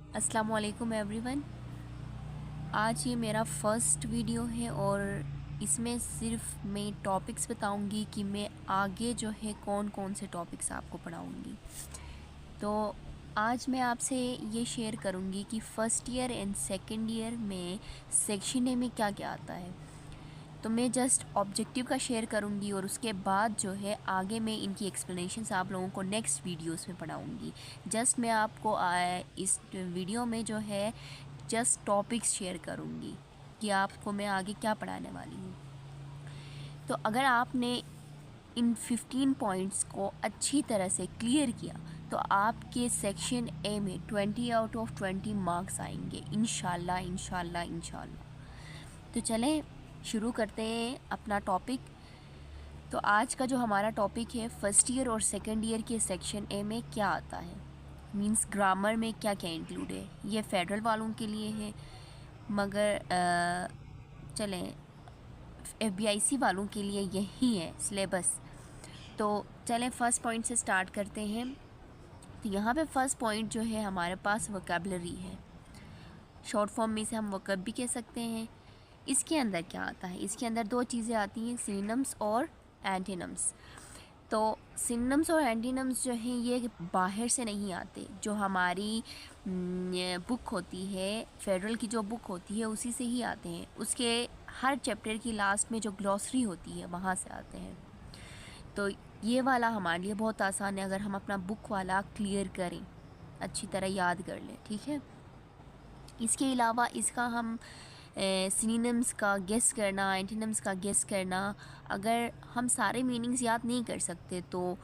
अस्सलाम वालेकुम एवरीवन। आज ये मेरा फ़र्स्ट वीडियो है और इसमें सिर्फ मैं टॉपिक्स बताऊंगी कि मैं आगे जो है कौन कौन से टॉपिक्स आपको पढ़ाऊंगी। तो आज मैं आपसे ये शेयर करूंगी कि first year and second year में सेक्शन ए में क्या क्या आता है। तो मैं जस्ट ऑब्जेक्टिव का शेयर करूंगी और उसके बाद जो है आगे मैं इनकी एक्सप्लेनेशंस आप लोगों को नेक्स्ट वीडियोस में पढ़ाऊंगी। जस्ट मैं आपको इस वीडियो में जो है जस्ट टॉपिक्स शेयर करूंगी कि आपको मैं आगे क्या पढ़ाने वाली हूँ। तो अगर आपने इन 15 पॉइंट्स को अच्छी तरह से क्लियर किया तो आपके सेक्शन ए में 20 आउट ऑफ 20 मार्क्स आएंगे इंशाल्लाह इंशाल्लाह इंशाल्लाह। तो चलें शुरू करते हैं अपना टॉपिक। तो आज का जो हमारा टॉपिक है फर्स्ट ईयर और सेकंड ईयर के सेक्शन ए में क्या आता है, मींस ग्रामर में क्या क्या इंक्लूड है। ये फेडरल वालों के लिए है मगर चलें FBIC वालों के लिए यही है सिलेबस। तो चलें फ़र्स्ट पॉइंट से स्टार्ट करते हैं। तो यहाँ पे फ़र्स्ट पॉइंट जो है हमारे पास वोकैबुलरी है, शॉर्ट फॉर्म में से हम वोकैब भी कह सकते हैं। इसके अंदर क्या आता है, इसके अंदर दो चीज़ें आती हैं, सिनोनिम्स और एंटीनम्स। तो सिनोनिम्स और एंटीनम्स जो हैं ये बाहर से नहीं आते, जो हमारी बुक होती है फेडरल की जो बुक होती है उसी से ही आते हैं। उसके हर चैप्टर की लास्ट में जो ग्लॉसरी होती है वहाँ से आते हैं। तो ये वाला हमारे लिए बहुत आसान है अगर हम अपना बुक वाला क्लियर करें, अच्छी तरह याद कर लें, ठीक है। इसके अलावा इसका हम सिनोनिम्स का गेस करना, एंटीनम्स का गेस करना, अगर हम सारे मीनिंग्स याद नहीं कर सकते तो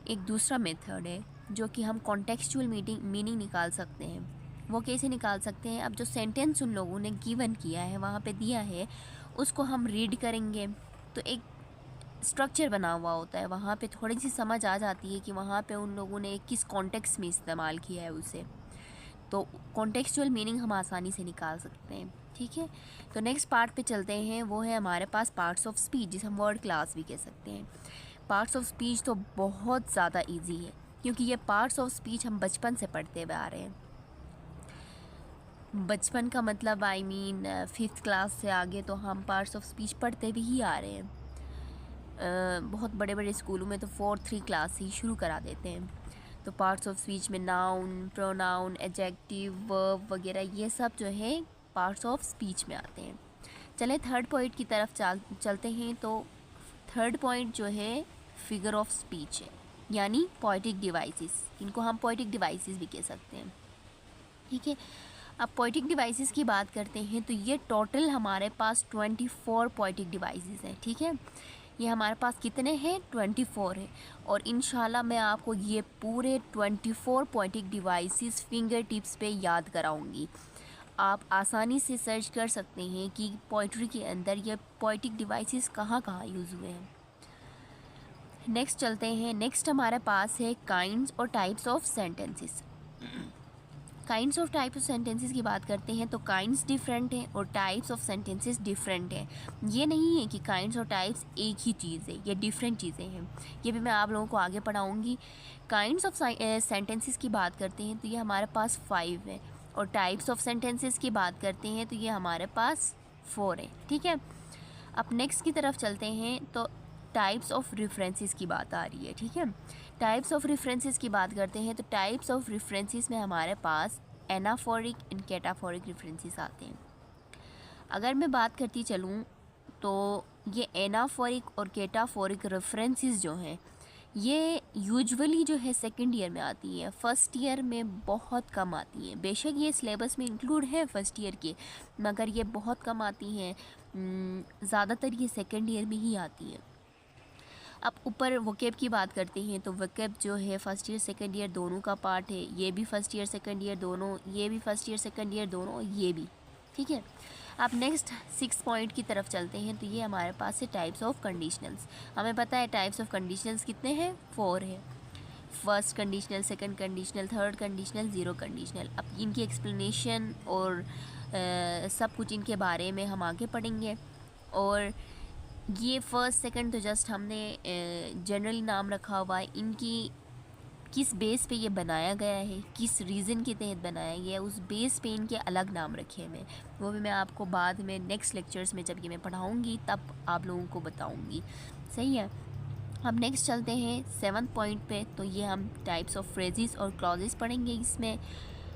एक दूसरा मेथड है जो कि हम कॉन्टेक्चुअल मीनिंग निकाल सकते हैं। वो कैसे निकाल सकते हैं, अब जो सेंटेंस उन लोगों ने गिवन किया है वहाँ पे दिया है उसको हम रीड करेंगे तो एक स्ट्रक्चर बना हुआ होता है, वहाँ पे थोड़ी सी समझ आ जाती है कि वहाँ पे उन लोगों ने किस कॉन्टेक्स्ट में इस्तेमाल किया है उसे। तो कॉन्टेक्चुअल मीनिंग हम आसानी से निकाल सकते हैं, ठीक है। तो नेक्स्ट पार्ट पे चलते हैं, वो है हमारे पास पार्ट्स ऑफ स्पीच, जिसे हम वर्ड क्लास भी कह सकते हैं। पार्ट्स ऑफ स्पीच तो बहुत ज़्यादा इजी है क्योंकि ये पार्ट्स ऑफ स्पीच हम बचपन से पढ़ते हुए आ रहे हैं। बचपन का मतलब आई मीन 5th क्लास से आगे तो हम पार्ट्स ऑफ स्पीच पढ़ते भी ही आ रहे हैं। बहुत बड़े बड़े स्कूलों में तो 4-3 क्लास ही शुरू करा देते हैं। तो पार्ट्स ऑफ स्पीच में नाउन, प्रोनाउन, एडजेक्टिव, वर्ब वगैरह ये सब जो है पार्ट्स ऑफ स्पीच में आते हैं। चलें थर्ड पॉइंट की तरफ चलते हैं। तो थर्ड पॉइंट जो है फिगर ऑफ स्पीच है, यानी पोएटिक डिवाइसेस, इनको हम पोएटिक डिवाइसेस भी कह सकते हैं, ठीक है। अब पोएटिक डिवाइसेस की बात करते हैं तो ये टोटल हमारे पास 24 पोएटिक डिवाइसेस हैं, ठीक है। ये हमारे पास कितने हैं, 24 है। और इंशाल्लाह मैं आपको ये पूरे 24 पोएटिक डिवाइसेस फिंगर टिप्स पे याद कराऊंगी। आप आसानी से सर्च कर सकते हैं कि पोइट्री के अंदर ये पोएटिक डिवाइसेस कहाँ कहाँ यूज़ हुए हैं। नेक्स्ट चलते हैं। नेक्स्ट हमारे पास है काइंड्स और types of sentences. Kinds of types of sentences की बात करते हैं तो काइंड्स डिफरेंट हैं और टाइप्स ऑफ सेंटेंसेस डिफरेंट हैं। ये नहीं है कि काइंड्स और टाइप्स एक ही चीज़ है, ये डिफरेंट चीज़ें हैं। ये भी मैं आप लोगों को आगे पढ़ाऊँगी। काइंड्स ऑफ सेंटेंसेस की बात करते हैं तो ये हमारे पास 5 है और टाइप्स ऑफ सेंटेंसेस की बात करते हैं तो ये हमारे पास 4 है, ठीक है। अब नेक्स्ट की तरफ चलते हैं तो टाइप्स ऑफ रेफरेंसेस की बात आ रही है, ठीक है। टाइप्स ऑफ रेफरेंसेस की बात करते हैं तो टाइप्स ऑफ रेफरेंसेस में हमारे पास एनाफोरिक एंड कैटाफोरिक रेफरेंसेस आते हैं। अगर मैं बात करती चलूँ तो ये एनाफोरिक और कैटाफोरिक रेफरेंसेस जो हैं ये यूजुअली जो है सेकंड ईयर में आती है, फर्स्ट ईयर में बहुत कम आती हैं। बेशक ये सिलेबस में इंक्लूड है फर्स्ट ईयर के, मगर ये बहुत कम आती हैं। ज़्यादातर ये सेकंड ईयर में ही आती हैं। अब ऊपर वोकेब की बात करते हैं तो वोकेब जो है फर्स्ट ईयर सेकंड ईयर दोनों का पार्ट है। ये भी फर्स्ट ईयर सेकंड ईयर दोनों, ये भी फर्स्ट ईयर सेकंड ईयर दोनों, ये भी, ठीक है। अब नेक्स्ट 6 पॉइंट की तरफ चलते हैं तो ये हमारे पास है टाइप्स ऑफ कंडीशनल्स। हमें पता है टाइप्स ऑफ कंडीशनल्स कितने हैं, 4 है। First conditional, second conditional, third conditional, zero conditional. अब इनकी एक्सप्लेनेशन और सब कुछ इनके बारे में हम आगे पढ़ेंगे। और ये फर्स्ट सेकंड तो जस्ट हमने जनरली नाम रखा हुआ है। इनकी किस बेस पे ये बनाया गया है, किस रीज़न के तहत बनाया गया है, उस बेस पे इनके अलग नाम रखे हैं। मैं वो भी मैं आपको बाद में नेक्स्ट लेक्चर्स में जब ये मैं पढ़ाऊँगी तब आप लोगों को बताऊँगी। सही है। अब नेक्स्ट चलते हैं 7th पॉइंट पे। तो ये हम टाइप्स ऑफ फ्रेजेस और क्लॉजेस पढ़ेंगे इसमें।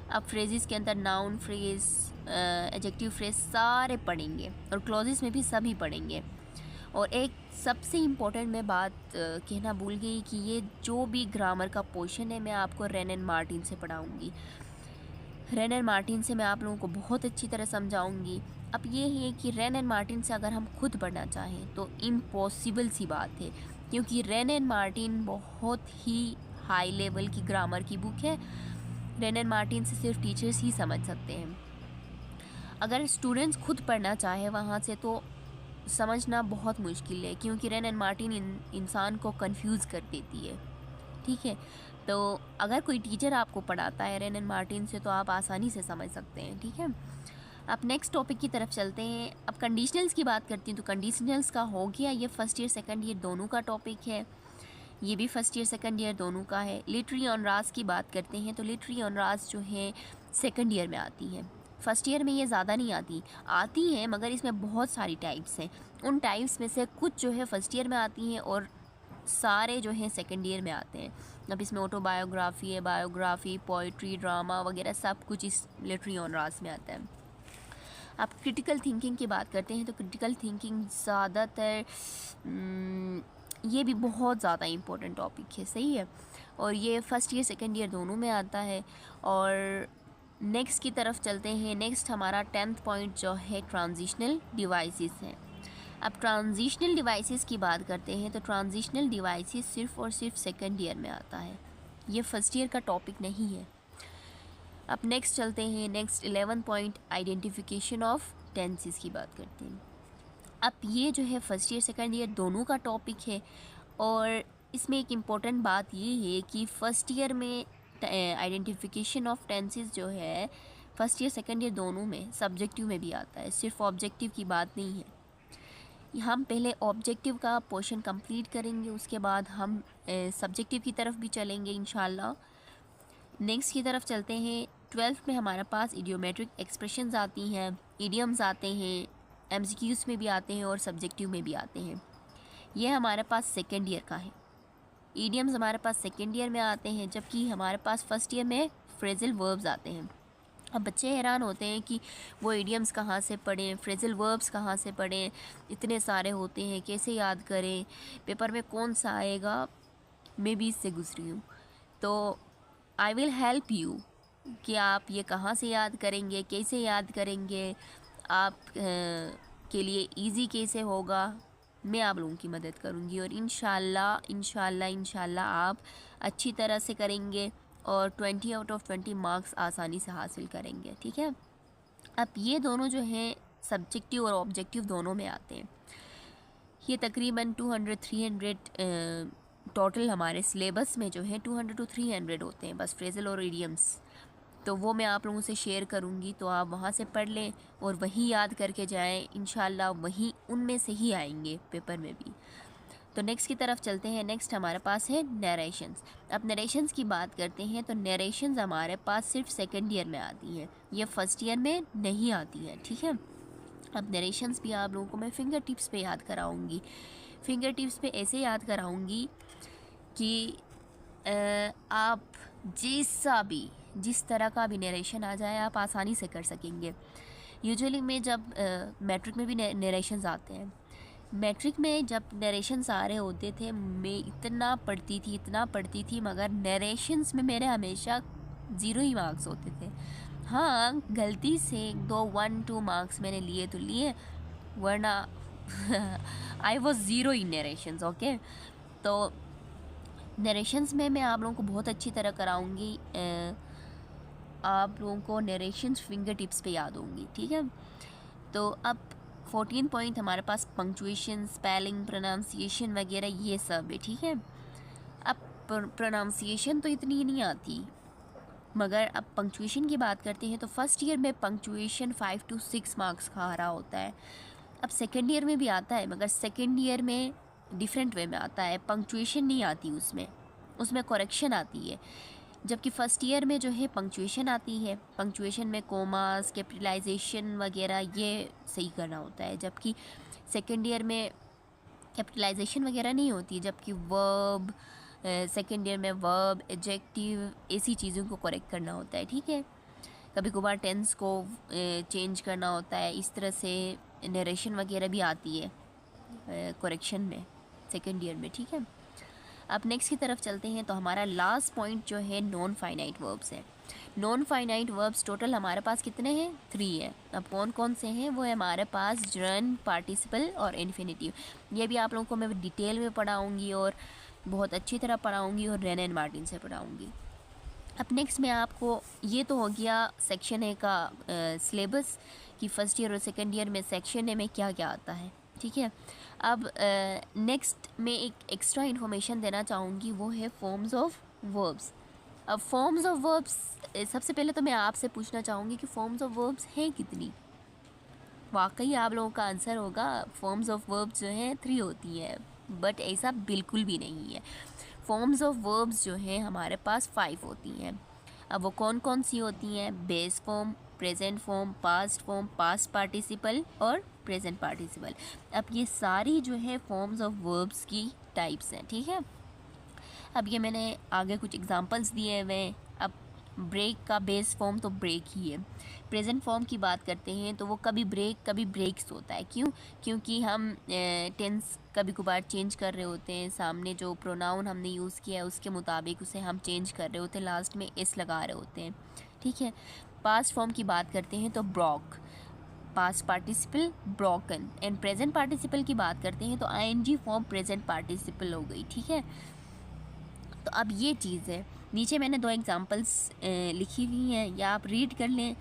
अब फ्रेजेस के अंदर नाउन फ्रेज, एडजेक्टिव फ्रेज सारे पढ़ेंगे और क्लॉजेस में भी सभी पढ़ेंगे। और एक सबसे इम्पोर्टेंट मैं बात कहना भूल गई कि ये जो भी ग्रामर का पोर्शन है मैं आपको रेन एंड मार्टिन से पढ़ाऊँगी। रेन एंड मार्टिन से मैं आप लोगों को बहुत अच्छी तरह समझाऊंगी। अब ये है कि रेन एंड मार्टिन से अगर हम खुद पढ़ना चाहें तो इम्पॉसिबल सी बात है, क्योंकि रेन एंड मार्टिन बहुत ही हाई लेवल की ग्रामर की बुक है। रेन एंड मार्टिन से सिर्फ टीचर्स ही समझ सकते हैं। अगर स्टूडेंट्स खुद पढ़ना चाहे वहाँ से तो समझना बहुत मुश्किल है, क्योंकि रेन एंड मार्टिन इंसान को कंफ्यूज कर देती है। ठीक है, तो अगर कोई टीचर आपको पढ़ाता है रेन एंड मार्टिन से तो आप आसानी से समझ सकते हैं। ठीक है, अब नेक्स्ट टॉपिक की तरफ चलते हैं। अब कंडीशनल्स की बात करती हूँ तो कंडीशनल्स का हो गया, ये फर्स्ट ईयर सेकंड ईयर दोनों का टॉपिक है। ये भी फर्स्ट ईयर सेकंड ईयर दोनों का है। लिटरी ऑनराज की बात करते हैं तो लिटरी ऑनराज जो है सेकंड ईयर में आती है। फर्स्ट ईयर में ये ज़्यादा नहीं आती है, मगर इसमें बहुत सारी टाइप्स हैं। उन टाइप्स में से कुछ जो है फर्स्ट ईयर में आती हैं और सारे जो हैं सेकंड ईयर में आते हैं। अब इसमें ऑटोबायोग्राफी है, बायोग्राफी, पोइट्री, ड्रामा वगैरह सब कुछ इस लिटरी ऑनराज में आता है। आप क्रिटिकल थिंकिंग की बात करते हैं तो क्रिटिकल थिंकिंग ज़्यादातर ये भी बहुत ज़्यादा इम्पोर्टेंट टॉपिक है। सही है, और ये फर्स्ट ईयर सेकंड ईयर दोनों में आता है। और नेक्स्ट की तरफ चलते हैं। नेक्स्ट हमारा 10th पॉइंट जो है ट्रांजिशनल डिवाइसेस है। अब ट्रांजिशनल डिवाइसेस की बात करते हैं तो ट्रांजिशनल डिवाइसेस सिर्फ और सिर्फ सेकंड ईयर में आता है, ये फर्स्ट ईयर का टॉपिक नहीं है। अब नेक्स्ट चलते हैं। Next 11th point identification of tenses की बात करते हैं। अब ये जो है फर्स्ट ईयर सेकंड ईयर दोनों का टॉपिक है, और इसमें एक इम्पॉर्टेंट बात ये है कि फ़र्स्ट ईयर में आइडेंटिफिकेशन ऑफ टेंसेस जो है फर्स्ट ईयर सेकंड ईयर दोनों में सब्जेक्टिव में भी आता है, सिर्फ ऑब्जेक्टिव की बात नहीं है। हम पहले ऑब्जेक्टिव का पोर्शन कंप्लीट करेंगे, उसके बाद हम सब्जेक्टिव की तरफ भी चलेंगे इंशाल्लाह। नेक्स्ट की तरफ चलते हैं। 12th में हमारे पास इडियोमेट्रिक एक्सप्रेशंस आती हैं, इडियम्स आते हैं, एमसीक्यूज़ में भी आते हैं और सब्जेक्टिव में भी आते हैं। ये हमारे पास सेकेंड ईयर का है। इडियम्स हमारे पास सेकेंड ईयर में आते हैं, जबकि हमारे पास फर्स्ट ईयर में फ्रेजल वर्ब्स आते हैं। अब बच्चे हैरान होते हैं कि वो इडियम्स कहाँ से पढ़ें, फ्रेजल वर्ब्स कहाँ से पढ़ें, इतने सारे होते हैं, कैसे याद करें, पेपर में कौन सा आएगा। मैं भी इससे गुजरी हूँ, तो आई विल हेल्प यू कि आप ये कहाँ से याद करेंगे, कैसे याद करेंगे, आप के लिए इजी कैसे होगा, मैं आप लोगों की मदद करूँगी। और इंशाल्लाह आप अच्छी तरह से करेंगे और 20 आउट ऑफ 20 मार्क्स आसानी से हासिल करेंगे। ठीक है, अब ये दोनों जो हैं सब्जेक्टिव और ऑब्जेक्टिव दोनों में आते हैं। ये तकरीबन 200-300 टोटल हमारे सिलेबस में जो है 200 to 300 होते हैं बस फ्रेजल और इडियम्स। तो वो मैं आप लोगों से शेयर करूँगी, तो आप वहाँ से पढ़ लें और वही याद करके जाएं, इंशाल्लाह वही उनमें से ही आएंगे पेपर में भी। तो नेक्स्ट की तरफ चलते हैं। नेक्स्ट हमारे पास है नरेशंस। अब नरेशंस की बात करते हैं तो नरेशंस हमारे पास सिर्फ सेकंड ईयर में आती हैं, ये फर्स्ट ईयर में नहीं आती हैं। ठीक है, अब नरेशंस भी आप लोगों को मैं फिंगर टिप्स पे याद कराऊँगी। फिंगर टिप्स पे ऐसे याद कराऊँगी कि आप जिस तरह का भी नरेशन आ जाए आप आसानी से कर सकेंगे। यूजुअली में जब मैट्रिक में भी नरेशंस आते हैं, मैट्रिक में जब नरेशंस आ रहे होते थे मैं इतना पढ़ती थी मगर नरेशंस में मेरे हमेशा 0 ही मार्क्स होते थे। हाँ, गलती से 1-2 मार्क्स मैंने लिए तो लिए, वरना I was 0 in narrations. Okay, तो नरेशंस में मैं आप लोगों को बहुत अच्छी तरह कराऊंगी, आप लोगों को नरेशंस फिंगर टिप्स पे याद होंगी। ठीक है, तो अब 14 पॉइंट हमारे पास पंक्चुएशन, स्पेलिंग, प्रोनाउंसिएशन वगैरह ये सब है। ठीक है, अब प्रोनाउंसिएशन तो इतनी नहीं आती, मगर अब पंक्चुएशन की बात करते हैं तो फर्स्ट ईयर में पंक्चुएशन 5 to 6 मार्क्स का आ रहा होता है। अब सेकेंड ईयर में भी आता है, मगर सेकेंड ईयर में डिफरेंट वे में आता है, पंक्चुएशन नहीं आती उसमें। उसमें करेक्शन आती है, जबकि फ़र्स्ट ईयर में जो है पंक्चुएशन आती है। पंक्चुएशन में कोमास, कैपिटलाइजेशन वगैरह ये सही करना होता है, जबकि सेकेंड ईयर में कैपिटलाइजेशन वगैरह नहीं होती, जबकि वर्ब सेकेंड ईयर में वर्ब, एडजेक्टिव, ऐसी चीज़ों को करेक्ट करना होता है। ठीक है, कभी कभार टेंस को चेंज करना होता है, इस तरह से नरेशन वगैरह भी आती है करेक्शन में सेकेंड ईयर में। ठीक है, अब नेक्स्ट की तरफ चलते हैं। तो हमारा लास्ट पॉइंट जो है नॉन फाइनाइट वर्ब्स है। नॉन फाइनाइट वर्ब्स टोटल हमारे पास कितने हैं? 3 है। अब कौन कौन से हैं? वो है हमारे पास जर्न, पार्टिसिपल और इन्फिनेटिव। ये भी आप लोगों को मैं डिटेल में पढ़ाऊँगी और बहुत अच्छी तरह पढ़ाऊँगी और रेन एंड मार्टिन से पढ़ाऊँगी। अब नेक्स्ट में आपको, ये तो हो गया सेक्शन ए का सिलेबस कि फ़र्स्ट ईयर और सेकेंड ईयर में सेक्शन ए में क्या क्या आता है। ठीक है, अब नेक्स्ट में एक एक्स्ट्रा इन्फॉर्मेशन देना चाहूँगी, वो है फॉर्म्स ऑफ वर्ब्स। अब फॉर्म्स ऑफ वर्ब्स, सबसे पहले तो मैं आपसे पूछना चाहूँगी कि फॉर्म्स ऑफ वर्ब्स हैं कितनी? वाकई आप लोगों का आंसर होगा फॉर्म्स ऑफ वर्ब्स जो हैं 3 होती हैं, बट ऐसा बिल्कुल भी नहीं है। फॉर्म्स ऑफ वर्ब्स जो हैं हमारे पास 5 होती हैं। अब वो कौन कौन सी होती हैं? Base form, present form, past form, past participle और प्रेजेंट पार्टिसिपल। अब ये सारी जो है फॉर्म्स ऑफ वर्ब्स की टाइप्स हैं। ठीक है, अब ये मैंने आगे कुछ एग्जांपल्स दिए हुए हैं। अब ब्रेक का बेस फॉर्म तो ब्रेक ही है। प्रेजेंट फॉर्म की बात करते हैं तो वो कभी ब्रेक कभी ब्रेक्स होता है। क्यों? क्योंकि हम टेंस कभी कभार चेंज कर रहे होते हैं, सामने जो प्रोनाउन हमने यूज़ किया है उसके मुताबिक उसे हम चेंज कर रहे होते हैं, लास्ट में एस लगा रहे होते हैं। ठीक है, पास्ट फॉर्म की बात करते हैं तो Brock, past participle broken. And present participle की बात करते हैं तो आईएनजी फॉर्म प्रेजेंट पार्टिसिपल हो गई। ठीक है, तो अब ये चीज़ है। नीचे मैंने 2 एग्जांपल्स लिखी हुई हैं, या आप रीड कर लें,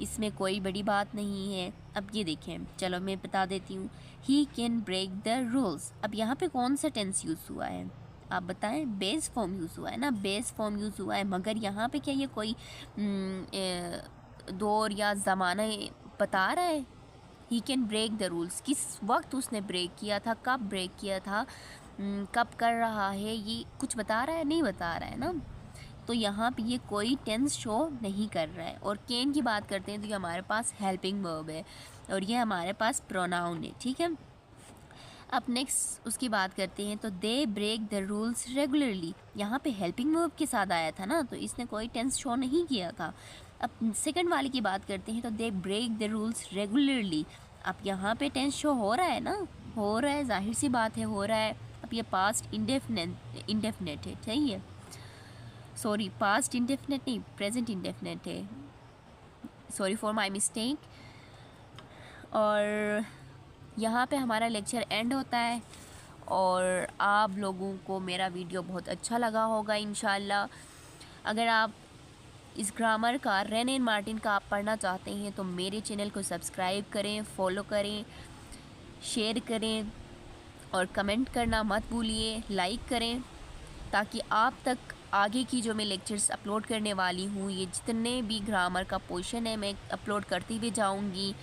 इसमें कोई बड़ी बात नहीं है। अब ये देखें, चलो मैं बता देती हूँ। He can break the rules. अब यहाँ पे कौन सा टेंस यूज़ हुआ है? आप बताएं। बेस फॉर्म यूज़ हुआ है ना, बेस फॉर्म यूज़ हुआ है, मगर यहाँ पे क्या ये कोई दौर या ज़माना बता रहा है? He can break the rules, किस वक्त उसने ब्रेक किया था, कब ब्रेक किया था, कब कर रहा है, ये कुछ बता रहा है? नहीं बता रहा है ना। तो यहाँ पे ये कोई टेंस शो नहीं कर रहा है। और कैन की बात करते हैं तो ये हमारे पास हेल्पिंग वर्ब है और ये हमारे पास प्रोनाउन है। ठीक है, अब नेक्स्ट उसकी बात करते हैं तो they break the rules regularly. यहाँ पे हेल्पिंग वर्ब के साथ आया था ना, तो इसने कोई टेंस शो नहीं किया था। अब सेकंड वाले की बात करते हैं तो they break the rules regularly. अब यहाँ पे टेंस शो हो रहा है ना, हो रहा है, जाहिर सी बात है हो रहा है। अब ये पास्ट इंडेफिनेट है, सही है, सॉरी पास्ट इंडेफिनेट नहीं, प्रेजेंट इंडेफिनेट है, सॉरी फॉर माय मिस्टेक। और यहाँ पे हमारा लेक्चर एंड होता है और आप लोगों को मेरा वीडियो बहुत अच्छा लगा होगा इंशाल्लाह। अगर आप इस ग्रामर का, रेन एंड मार्टिन का आप पढ़ना चाहते हैं तो मेरे चैनल को सब्सक्राइब करें, फॉलो करें, शेयर करें और कमेंट करना मत भूलिए, लाइक करें, ताकि आप तक आगे की जो मैं लेक्चर्स अपलोड करने वाली हूँ, ये जितने भी ग्रामर का पोर्शन है मैं अपलोड करती हुई जाऊँगी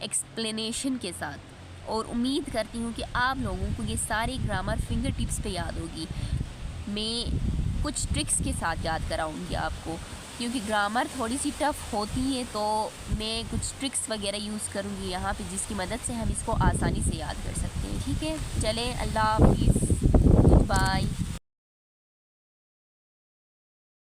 एक्सप्लेनेशन के साथ। और उम्मीद करती हूँ कि आप लोगों को ये सारी ग्रामर फिंगर टिप्स पे याद होगी। मैं कुछ ट्रिक्स के साथ याद कराऊँगी आपको, क्योंकि ग्रामर थोड़ी सी टफ़ होती है, तो मैं कुछ ट्रिक्स वगैरह यूज़ करूँगी यहाँ पे, जिसकी मदद से हम इसको आसानी से याद कर सकते हैं। ठीक है, चलें, अल्लाह हाफिज़, बाय।